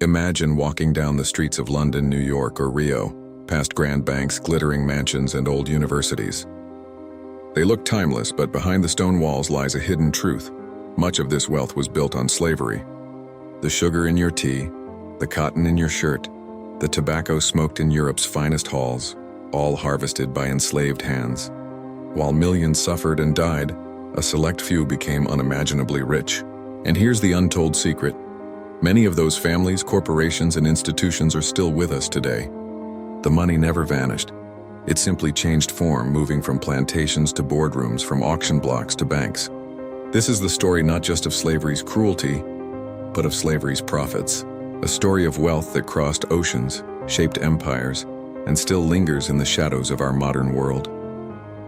Imagine walking down the streets of London, New York, or Rio, past grand banks, glittering mansions, and old universities. They look timeless, but behind the stone walls lies a hidden truth. Much of this wealth was built on slavery. The sugar in your tea, the cotton in your shirt, the tobacco smoked in Europe's finest halls, all harvested by enslaved hands. While millions suffered and died, a select few became unimaginably rich. And here's the untold secret. Many of those families, corporations, and institutions are still with us today. The money never vanished. It simply changed form, moving from plantations to boardrooms, from auction blocks to banks. This is the story not just of slavery's cruelty, but of slavery's profits. A story of wealth that crossed oceans, shaped empires, and still lingers in the shadows of our modern world.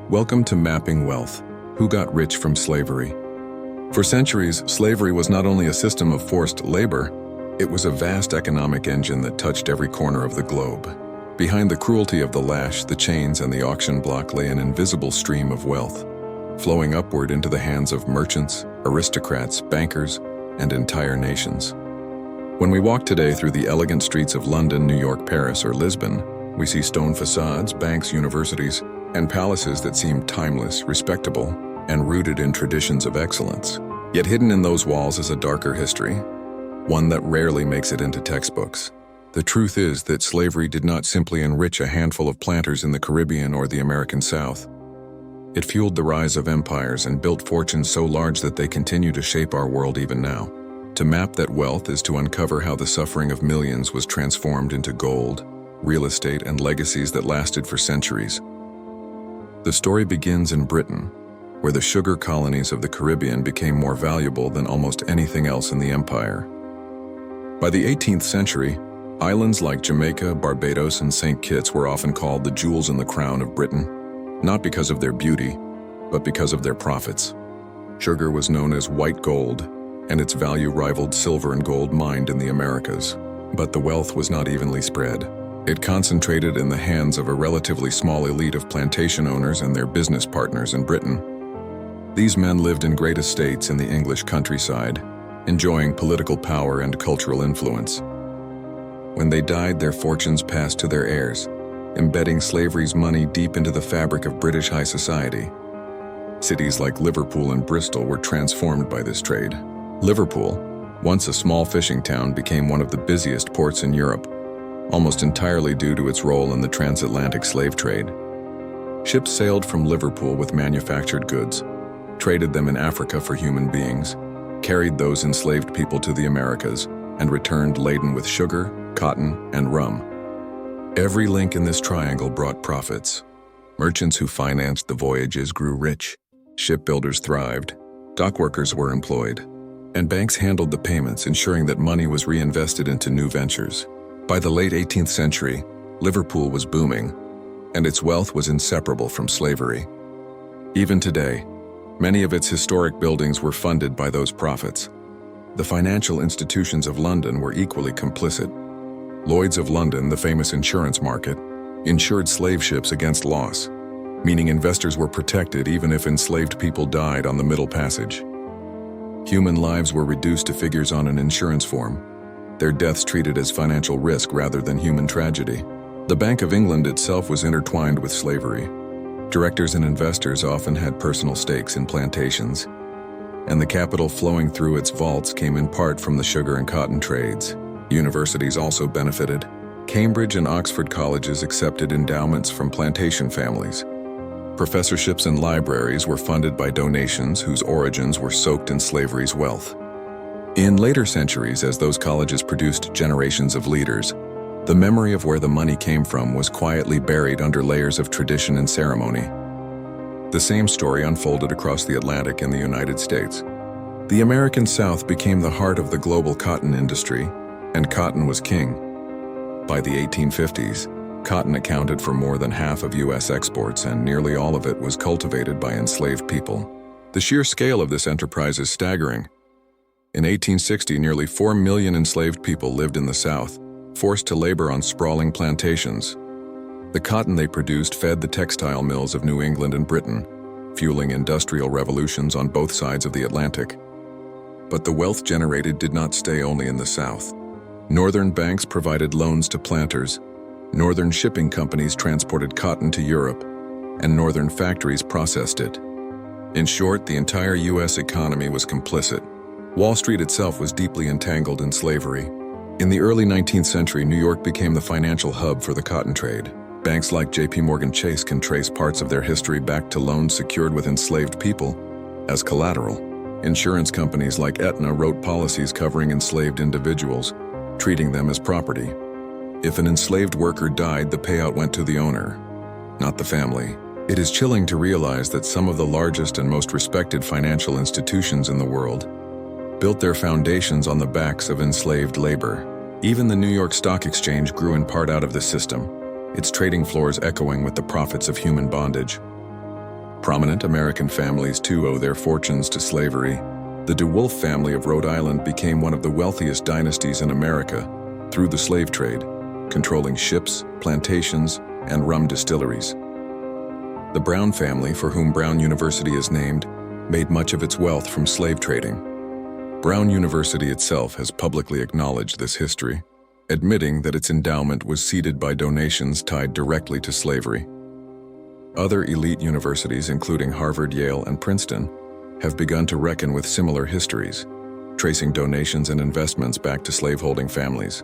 Welcome to Mapping Wealth. Who got rich from slavery? For centuries, slavery was not only a system of forced labor, it was a vast economic engine that touched every corner of the globe. Behind the cruelty of the lash, the chains, and the auction block lay an invisible stream of wealth, flowing upward into the hands of merchants, aristocrats, bankers, and entire nations. When we walk today through the elegant streets of London, New York, Paris, or Lisbon, we see stone facades, banks, universities, and palaces that seem timeless, respectable, and rooted in traditions of excellence. Yet hidden in those walls is a darker history, one that rarely makes it into textbooks. The truth is that slavery did not simply enrich a handful of planters in the Caribbean or the American South. It fueled the rise of empires and built fortunes so large that they continue to shape our world even now. To map that wealth is to uncover how the suffering of millions was transformed into gold, real estate, and legacies that lasted for centuries. The story begins in Britain, where the sugar colonies of the Caribbean became more valuable than almost anything else in the empire. By the 18th century, islands like Jamaica, Barbados, and St. Kitts were often called the jewels in the crown of Britain, not because of their beauty, but because of their profits. Sugar was known as white gold, and its value rivaled silver and gold mined in the Americas. But the wealth was not evenly spread. It concentrated in the hands of a relatively small elite of plantation owners and their business partners in Britain. These men lived in great estates in the English countryside, enjoying political power and cultural influence. When they died, their fortunes passed to their heirs, embedding slavery's money deep into the fabric of British high society. Cities like Liverpool and Bristol were transformed by this trade. Liverpool, once a small fishing town, became one of the busiest ports in Europe, almost entirely due to its role in the transatlantic slave trade. Ships sailed from Liverpool with manufactured goods, traded them in Africa for human beings, carried those enslaved people to the Americas, and returned laden with sugar, cotton, and rum. Every link in this triangle brought profits. Merchants who financed the voyages grew rich, shipbuilders thrived, dockworkers were employed, and banks handled the payments, ensuring that money was reinvested into new ventures. By the late 18th century, Liverpool was booming, and its wealth was inseparable from slavery. Even today, many of its historic buildings were funded by those profits. The financial institutions of London were equally complicit. Lloyd's of London, the famous insurance market, insured slave ships against loss, meaning investors were protected even if enslaved people died on the Middle Passage. Human lives were reduced to figures on an insurance form, their deaths treated as financial risk rather than human tragedy. The Bank of England itself was intertwined with slavery. Directors and investors often had personal stakes in plantations, and the capital flowing through its vaults came in part from the sugar and cotton trades. Universities also benefited. Cambridge and Oxford colleges accepted endowments from plantation families. Professorships and libraries were funded by donations whose origins were soaked in slavery's wealth. In later centuries, as those colleges produced generations of leaders, the memory of where the money came from was quietly buried under layers of tradition and ceremony. The same story unfolded across the Atlantic in the United States. The American South became the heart of the global cotton industry, and cotton was king. By the 1850s, cotton accounted for more than half of U.S. exports, and nearly all of it was cultivated by enslaved people. The sheer scale of this enterprise is staggering. In 1860, nearly 4 million enslaved people lived in the South, forced to labor on sprawling plantations. The cotton they produced fed the textile mills of New England and Britain, fueling industrial revolutions on both sides of the Atlantic. But the wealth generated did not stay only in the South. Northern banks provided loans to planters, northern shipping companies transported cotton to Europe, and northern factories processed it. In short, the entire U.S. economy was complicit. Wall Street itself was deeply entangled in slavery. In the early 19th century, New York became the financial hub for the cotton trade. Banks like J.P. Chase can trace parts of their history back to loans secured with enslaved people as collateral. Insurance companies like Aetna wrote policies covering enslaved individuals, treating them as property. If an enslaved worker died, the payout went to the owner, not the family. It is chilling to realize that some of the largest and most respected financial institutions in the world built their foundations on the backs of enslaved labor. Even the New York Stock Exchange grew in part out of this system, its trading floors echoing with the profits of human bondage. Prominent American families too owe their fortunes to slavery. The DeWolf family of Rhode Island became one of the wealthiest dynasties in America through the slave trade, controlling ships, plantations, and rum distilleries. The Brown family, for whom Brown University is named, made much of its wealth from slave trading. Brown University itself has publicly acknowledged this history, admitting that its endowment was seeded by donations tied directly to slavery. Other elite universities, including Harvard, Yale, and Princeton, have begun to reckon with similar histories, tracing donations and investments back to slaveholding families.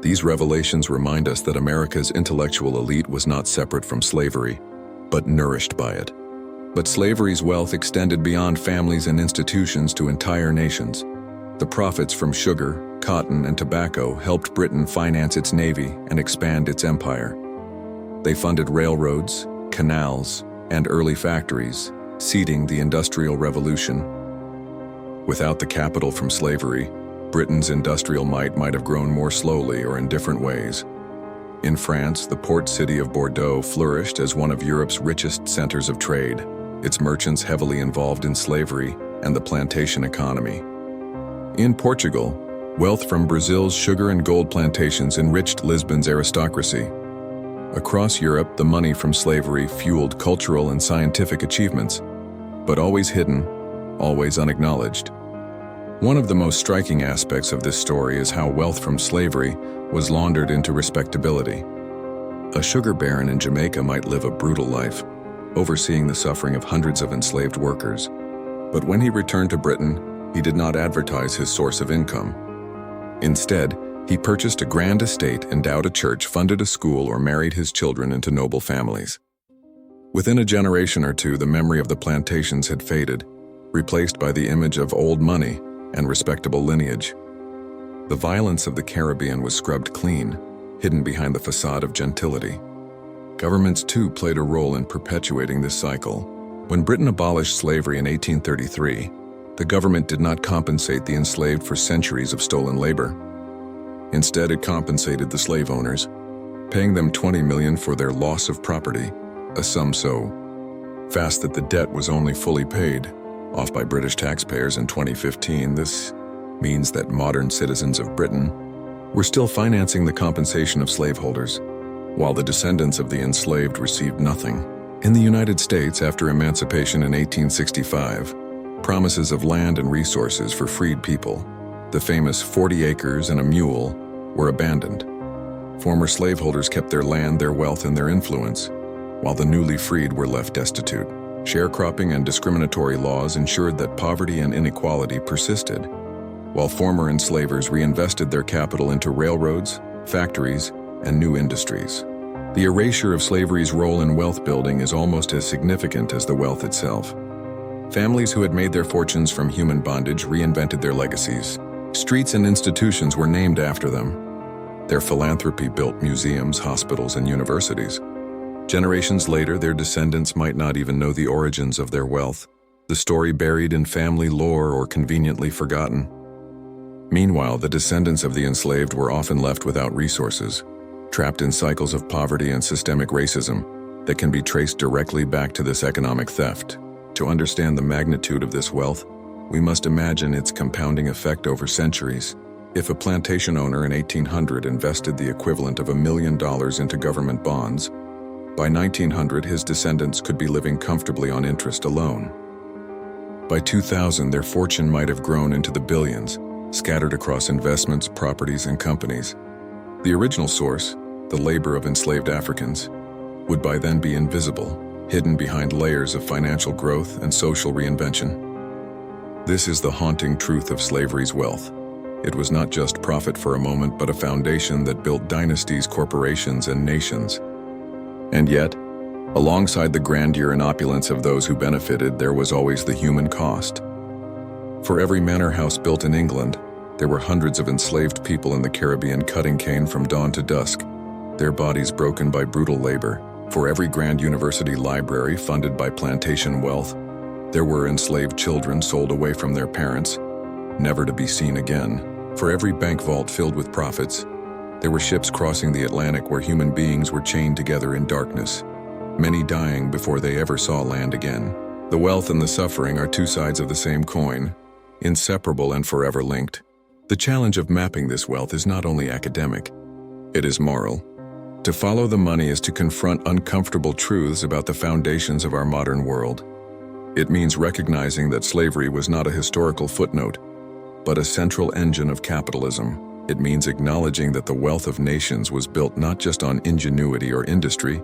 These revelations remind us that America's intellectual elite was not separate from slavery, but nourished by it. But slavery's wealth extended beyond families and institutions to entire nations. The profits from sugar, cotton, and tobacco helped Britain finance its navy and expand its empire. They funded railroads, canals, and early factories, seeding the Industrial Revolution. Without the capital from slavery, Britain's industrial might have grown more slowly or in different ways. In France, the port city of Bordeaux flourished as one of Europe's richest centers of trade, its merchants heavily involved in slavery and the plantation economy. In Portugal, wealth from Brazil's sugar and gold plantations enriched Lisbon's aristocracy. Across Europe, the money from slavery fueled cultural and scientific achievements, but always hidden, always unacknowledged. One of the most striking aspects of this story is how wealth from slavery was laundered into respectability. A sugar baron in Jamaica might live a brutal life, overseeing the suffering of hundreds of enslaved workers. But when he returned to Britain, he did not advertise his source of income. Instead, he purchased a grand estate, endowed a church, funded a school, or married his children into noble families. Within a generation or two, the memory of the plantations had faded, replaced by the image of old money and respectable lineage. The violence of the Caribbean was scrubbed clean, hidden behind the facade of gentility. Governments too played a role in perpetuating this cycle. When Britain abolished slavery in 1833, the government did not compensate the enslaved for centuries of stolen labor. Instead, it compensated the slave owners, paying them $20 million for their loss of property, a sum so vast that the debt was only fully paid off by British taxpayers in 2015. This means that modern citizens of Britain were still financing the compensation of slaveholders, while the descendants of the enslaved received nothing. In the United States, after emancipation in 1865, promises of land and resources for freed people, the famous 40 acres and a mule, were abandoned. Former slaveholders kept their land, their wealth, and their influence, while the newly freed were left destitute. Sharecropping and discriminatory laws ensured that poverty and inequality persisted, while former enslavers reinvested their capital into railroads, factories, and new industries. The erasure of slavery's role in wealth building is almost as significant as the wealth itself. Families who had made their fortunes from human bondage reinvented their legacies. Streets and institutions were named after them. Their philanthropy built museums, hospitals, and universities. Generations later, their descendants might not even know the origins of their wealth, the story buried in family lore or conveniently forgotten. Meanwhile, the descendants of the enslaved were often left without resources, trapped in cycles of poverty and systemic racism that can be traced directly back to this economic theft. To understand the magnitude of this wealth, we must imagine its compounding effect over centuries. If a plantation owner in 1800 invested the equivalent of $1 million into government bonds, by 1900 his descendants could be living comfortably on interest alone. By 2000, their fortune might have grown into the billions, scattered across investments, properties, and companies. The original source, the labor of enslaved Africans, would by then be invisible, hidden behind layers of financial growth and social reinvention. This is the haunting truth of slavery's wealth. It was not just profit for a moment, but a foundation that built dynasties, corporations, and nations. And yet, alongside the grandeur and opulence of those who benefited, there was always the human cost. For every manor house built in England, there were hundreds of enslaved people in the Caribbean cutting cane from dawn to dusk, their bodies broken by brutal labor. For every grand university library funded by plantation wealth, there were enslaved children sold away from their parents, never to be seen again. For every bank vault filled with profits, there were ships crossing the Atlantic where human beings were chained together in darkness, many dying before they ever saw land again. The wealth and the suffering are two sides of the same coin, inseparable and forever linked. The challenge of mapping this wealth is not only academic, it is moral. To follow the money is to confront uncomfortable truths about the foundations of our modern world. It means recognizing that slavery was not a historical footnote, but a central engine of capitalism. It means acknowledging that the wealth of nations was built not just on ingenuity or industry,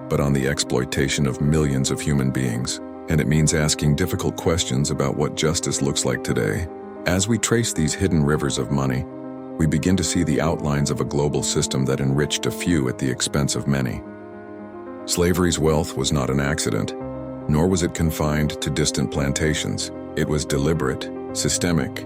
but on the exploitation of millions of human beings. And it means asking difficult questions about what justice looks like today. As we trace these hidden rivers of money, we begin to see the outlines of a global system that enriched a few at the expense of many. Slavery's wealth was not an accident, nor was it confined to distant plantations. It was deliberate, systemic,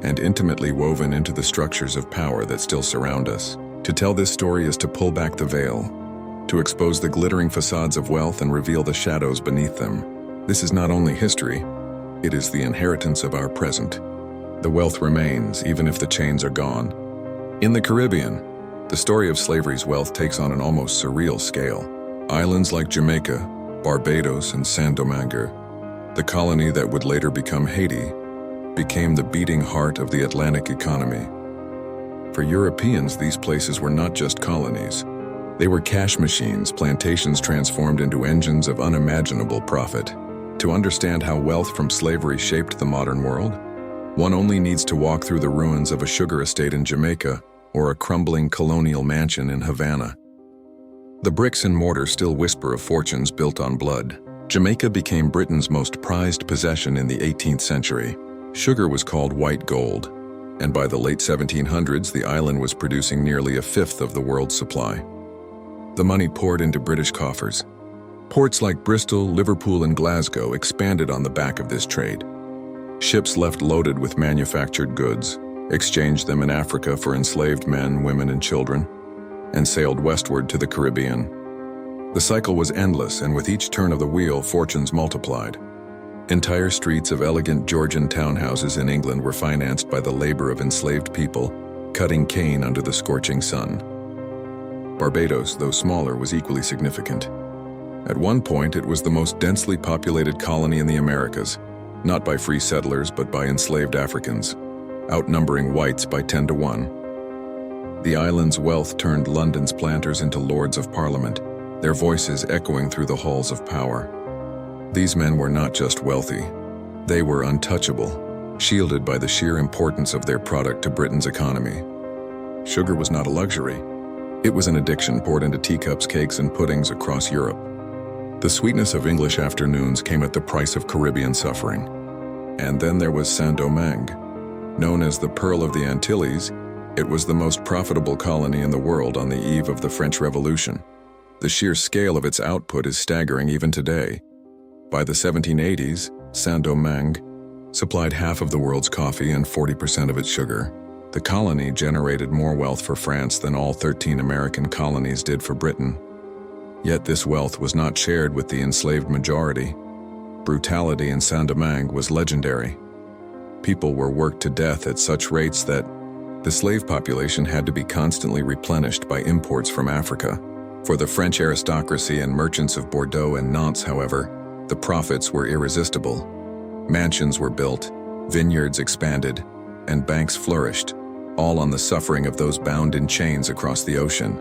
and intimately woven into the structures of power that still surround us. To tell this story is to pull back the veil, to expose the glittering facades of wealth and reveal the shadows beneath them. This is not only history, it is the inheritance of our present. The wealth remains, even if the chains are gone. In the Caribbean, the story of slavery's wealth takes on an almost surreal scale. Islands like Jamaica, Barbados, and Saint Domingue, the colony that would later become Haiti, became the beating heart of the Atlantic economy. For Europeans, these places were not just colonies. They were cash machines, plantations transformed into engines of unimaginable profit. To understand how wealth from slavery shaped the modern world, one only needs to walk through the ruins of a sugar estate in Jamaica or a crumbling colonial mansion in Havana. The bricks and mortar still whisper of fortunes built on blood. Jamaica became Britain's most prized possession in the 18th century. Sugar was called white gold, and by the late 1700s, the island was producing nearly a fifth of the world's supply. The money poured into British coffers. Ports like Bristol, Liverpool, and Glasgow expanded on the back of this trade. Ships left loaded with manufactured goods, exchanged them in Africa for enslaved men, women, and children, and sailed westward to the Caribbean. The cycle was endless, and with each turn of the wheel, fortunes multiplied. Entire streets of elegant Georgian townhouses in England were financed by the labor of enslaved people, cutting cane under the scorching sun. Barbados, though smaller, was equally significant. At one point, it was the most densely populated colony in the Americas, not by free settlers, but by enslaved Africans, outnumbering whites by 10 to 1. The island's wealth turned London's planters into lords of parliament, their voices echoing through the halls of power. These men were not just wealthy, they were untouchable, shielded by the sheer importance of their product to Britain's economy. Sugar was not a luxury. It was an addiction poured into teacups, cakes, and puddings across Europe. The sweetness of English afternoons came at the price of Caribbean suffering. And then there was Saint Domingue. Known as the Pearl of the Antilles, it was the most profitable colony in the world on the eve of the French Revolution. The sheer scale of its output is staggering even today. By the 1780s, Saint Domingue supplied half of the world's coffee and 40% of its sugar. The colony generated more wealth for France than all 13 American colonies did for Britain. Yet this wealth was not shared with the enslaved majority. Brutality in Saint Domingue was legendary. People were worked to death at such rates that the slave population had to be constantly replenished by imports from Africa. For the French aristocracy and merchants of Bordeaux and Nantes, however, the profits were irresistible. Mansions were built, vineyards expanded, and banks flourished, all on the suffering of those bound in chains across the ocean.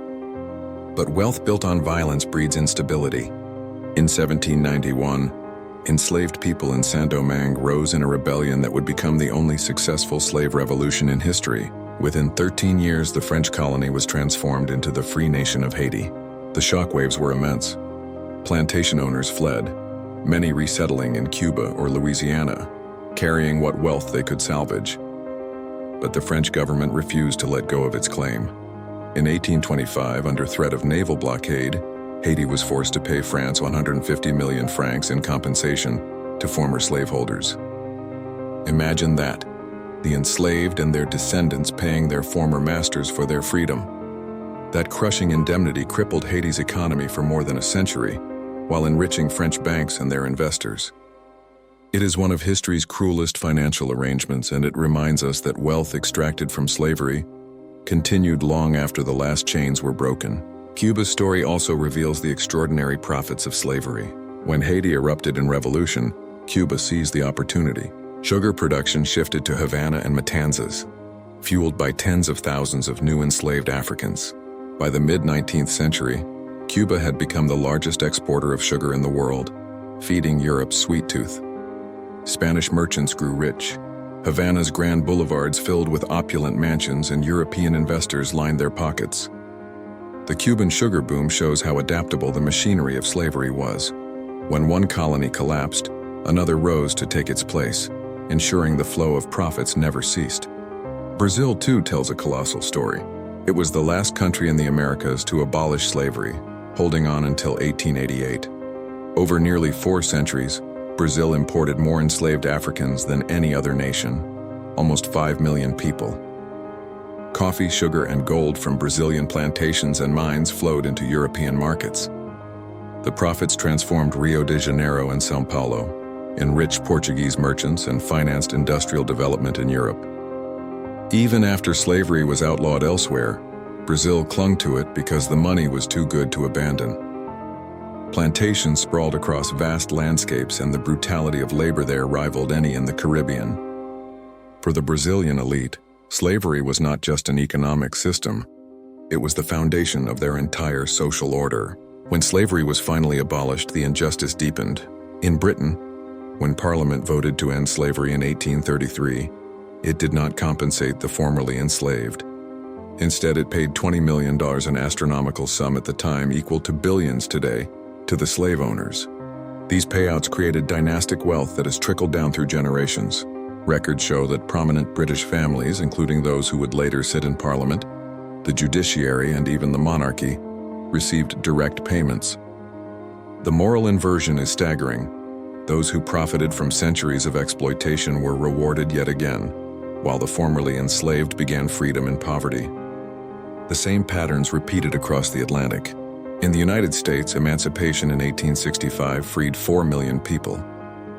But wealth built on violence breeds instability. In 1791, Enslaved people in Saint-Domingue rose in a rebellion that would become the only successful slave revolution in history. Within 13 years, the French colony was transformed into the free nation of Haiti. The shockwaves were immense. Plantation owners fled, many resettling in Cuba or Louisiana, carrying what wealth they could salvage. But the French government refused to let go of its claim. In 1825, under threat of naval blockade, Haiti was forced to pay France 150 million francs in compensation to former slaveholders. Imagine that, the enslaved and their descendants paying their former masters for their freedom. That crushing indemnity crippled Haiti's economy for more than a century, while enriching French banks and their investors. It is one of history's cruelest financial arrangements, and it reminds us that wealth extracted from slavery continued long after the last chains were broken. Cuba's story also reveals the extraordinary profits of slavery. When Haiti erupted in revolution, Cuba seized the opportunity. Sugar production shifted to Havana and Matanzas, fueled by tens of thousands of new enslaved Africans. By the mid-19th century, Cuba had become the largest exporter of sugar in the world, feeding Europe's sweet tooth. Spanish merchants grew rich. Havana's grand boulevards filled with opulent mansions, and European investors lined their pockets. The Cuban sugar boom shows how adaptable the machinery of slavery was. When one colony collapsed, another rose to take its place, ensuring the flow of profits never ceased. Brazil, too, tells a colossal story. It was the last country in the Americas to abolish slavery, holding on until 1888. Over nearly 4 centuries, Brazil imported more enslaved Africans than any other nation, almost 5 million people. Coffee, sugar, and gold from Brazilian plantations and mines flowed into European markets. The profits transformed Rio de Janeiro and São Paulo, enriched Portuguese merchants, and financed industrial development in Europe. Even after slavery was outlawed elsewhere, Brazil clung to it because the money was too good to abandon. Plantations sprawled across vast landscapes, and the brutality of labor there rivaled any in the Caribbean. For the Brazilian elite, slavery was not just an economic system, it was the foundation of their entire social order. When slavery was finally abolished, the injustice deepened. In Britain, when Parliament voted to end slavery in 1833, it did not compensate the formerly enslaved. Instead, it paid $20 million, an astronomical sum at the time equal to billions today, to the slave owners. These payouts created dynastic wealth that has trickled down through generations. Records show that prominent British families, including those who would later sit in Parliament, the judiciary, and even the monarchy, received direct payments. The moral inversion is staggering. Those who profited from centuries of exploitation were rewarded yet again, while the formerly enslaved began freedom in poverty. The same patterns repeated across the Atlantic. In the United States, emancipation in 1865 freed 4 million people,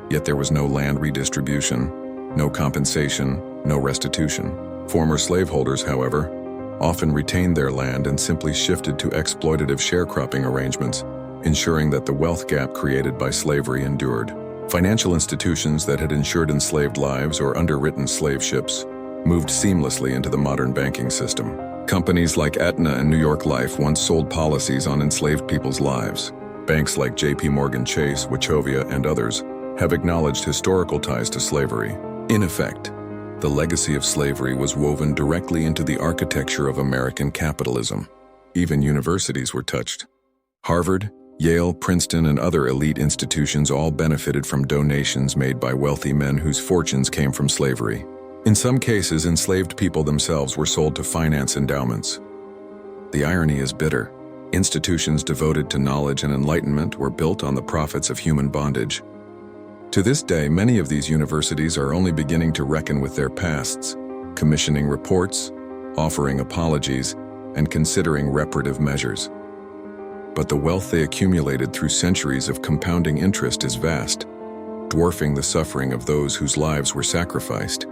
yet there was no land redistribution, no compensation, no restitution. Former slaveholders, however, often retained their land and simply shifted to exploitative sharecropping arrangements, ensuring that the wealth gap created by slavery endured. Financial institutions that had insured enslaved lives or underwritten slave ships moved seamlessly into the modern banking system. Companies like Aetna and New York Life once sold policies on enslaved people's lives. Banks like J.P. Morgan Chase, Wachovia, and others have acknowledged historical ties to slavery. In effect, the legacy of slavery was woven directly into the architecture of American capitalism. Even universities were touched. Harvard, Yale, Princeton, and other elite institutions all benefited from donations made by wealthy men whose fortunes came from slavery. In some cases, enslaved people themselves were sold to finance endowments. The irony is bitter. Institutions devoted to knowledge and enlightenment were built on the profits of human bondage. To this day, many of these universities are only beginning to reckon with their pasts, commissioning reports, offering apologies, and considering reparative measures. But the wealth they accumulated through centuries of compounding interest is vast, dwarfing the suffering of those whose lives were sacrificed.